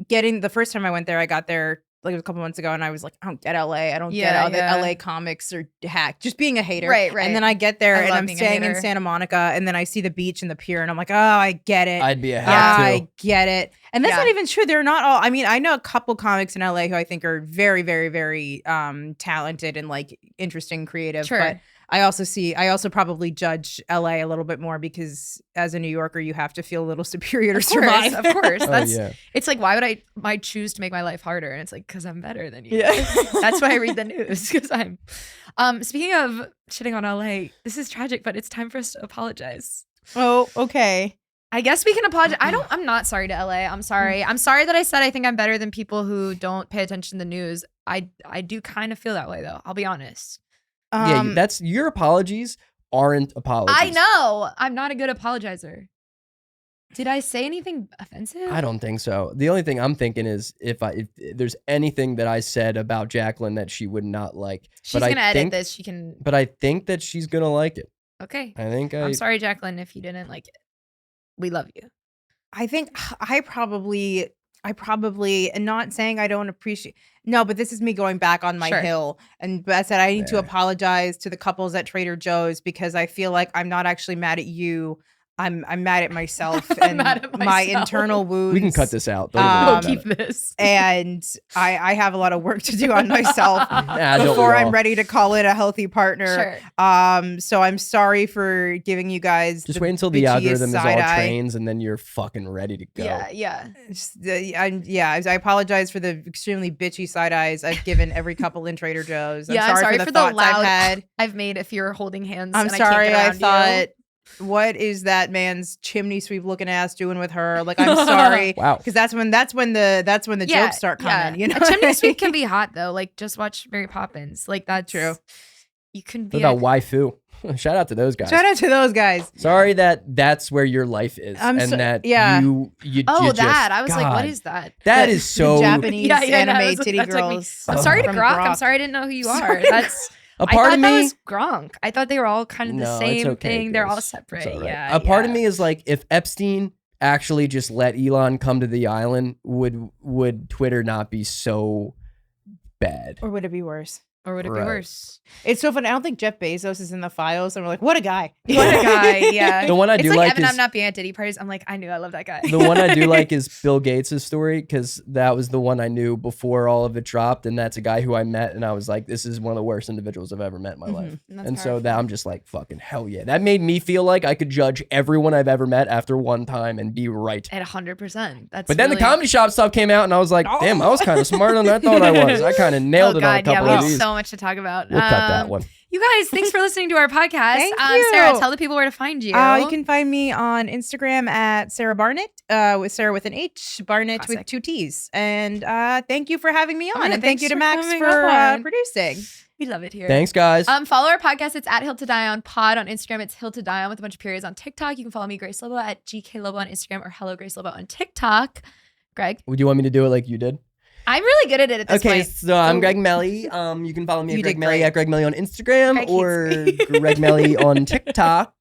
the first time I went there, I got there like a couple months ago and I was like, I don't get LA. I don't get Yeah, how the yeah. LA comics are hacked. Just being a hater. Right. And then I get there I and love I'm being a staying in hater. Santa Monica and then I see the beach and the pier and I'm like, oh, I get it. I'd be a hack I too. get it. And that's Yeah. not even true. They're not all. I mean, I know a couple comics in LA who I think are very, very, very talented and like interesting, creative. Sure. But I also probably judge LA a little bit more because as a New Yorker, you have to feel a little superior to of survive. course, of course. Oh, That's yeah. it's like, why would I choose to make my life harder? And it's like, because I'm better than you. Yeah. That's why I read the news, because I'm speaking of shitting on LA, this is tragic, but it's time for us to apologize. Oh, okay. I guess we can apologize. I'm not sorry to LA. I'm sorry. I'm sorry that I said I think I'm better than people who don't pay attention to the news. I do kind of feel that way though. I'll be honest. Yeah, that's your apologies aren't apologies. I know. I'm not a good apologizer. Did I say anything offensive? I don't think so. The only thing I'm thinking is if there's anything that I said about Jaclyn that she would not like. She's but I gonna edit think- this. She can. But I think that she's gonna like it. Okay. I think I'm sorry, Jaclyn, if you didn't like it. We love you. I think I probably, and not saying I don't appreciate. No, but this is me going back on my Sure. hill. And I said I need to Yeah. apologize to the couples at Trader Joe's because I feel like I'm not actually mad at you. I'm mad at myself I'm and mad at my myself. internal wounds. We can cut this out. Don't Um, even We'll worry about keep it. this. And I have a lot of work to do on myself Nah, don't we before I'm all? ready to call in a healthy partner. Sure. So I'm sorry for giving you guys Just the wait until the bitchiest algorithm is all side eye. trains, and then you're fucking ready to go. Yeah. I apologize for the extremely bitchy side eyes I've given every couple in Trader Joe's. I'm Yeah, sorry for the thoughts loud I've had. I've made if you're holding hands. I'm and sorry. I, I can't get around you. thought, what is that man's chimney sweep looking ass doing with her? Like, I'm sorry. Wow. Because that's when the jokes start coming. You know, a chimney sweep can be hot though. Like, just watch Mary Poppins. Like, that's True. You can What be about waifu? Shout out to those guys. Shout out to those guys. Sorry that's where your life is, I'm and so- that yeah. you Oh, you that. just- I was like, what God, is that? that The- is so the Japanese Yeah, no, anime I was like, titty that took me- girls. I'm sorry to from Grok. I'm sorry I didn't know who you are. Sorry. That's a I part thought of that me. was Gronk. I thought they were all kind of the No, it's same okay, thing. They're all Grace. separate. It's all right. Yeah. A part of yeah. me is like, if Epstein actually just let Elon come to the island, would Twitter not be so bad? Or would it be worse? Or would it be Right. worse? It's so funny. I don't think Jeff Bezos is in the files, and we're like, what a guy. What a guy, yeah. The one I it's do like like Evan, is I'm not being at Diddy parties. I'm like, I knew I love that guy. the one I do like is Bill Gates' story, because that was the one I knew before all of it dropped, and that's a guy who I met, and I was like, this is one of the worst individuals I've ever met in my life. And so that I'm just like, fucking hell yeah. That made me feel like I could judge everyone I've ever met after one time and be right. At 100%. That's But then really... the comedy shop stuff came out, and I was like, damn, I was kind of smarter than I thought I was. I kind of nailed it on a couple we of have these. so much to talk about. We'll cut that one. You guys, thanks for listening to our podcast. Thank you. Sarah, tell the people where to find you. You can find me on Instagram at Sarah Barnitt, with Sarah with an H, Barnitt with 2 T's. And thank you for having me on. Yeah, and thank you to thanks Max for for coming on. producing. We love it here. Thanks, guys. Follow our podcast. It's at Hill to Die On Pod on Instagram. It's Hill to Die On with a bunch of periods on TikTok. You can follow me, Grace Lobo, at gklobo on Instagram, or Hello Grace Lobo on TikTok. Greg? Would you want me to do it like you did? I'm really good at it at this Okay, point. so I'm Greg Melly. You can follow me at You Greg did Melly great. at Greg Melly on Instagram Greg or Greg Melly on TikTok.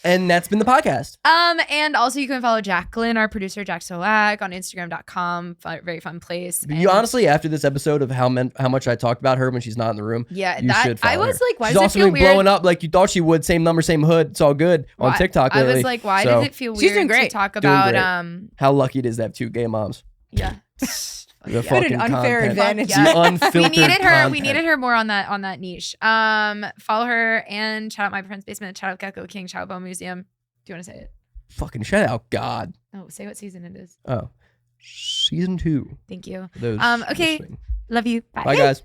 And that's been the podcast. And also you can follow Jaclyn, our producer, jacksowack, on Instagram.com. Very fun place. You And- honestly, after this episode of how much I talked about her when she's not in the room, yeah, you that should follow I was her. like, why she's does it also feel been weird? blowing up like you thought she would. Same number, same hood. It's all good on Why- TikTok I lately. was like, why So, does it feel She's weird doing to great. talk Doing about great. How lucky it is to have 2 gay moms. yeah. The Yeah. What fucking an unfair content. advantage. Yeah. The unfiltered We needed her. We content. needed her more on that niche. Follow her and shout out My Friend's Basement. Shout out Gecko King. Shout out Bone Museum. Do you want to say it? Fucking shout out God. Oh, say what season it is. Oh, season 2. Thank you. Those Okay. listening. Love you. Bye, guys.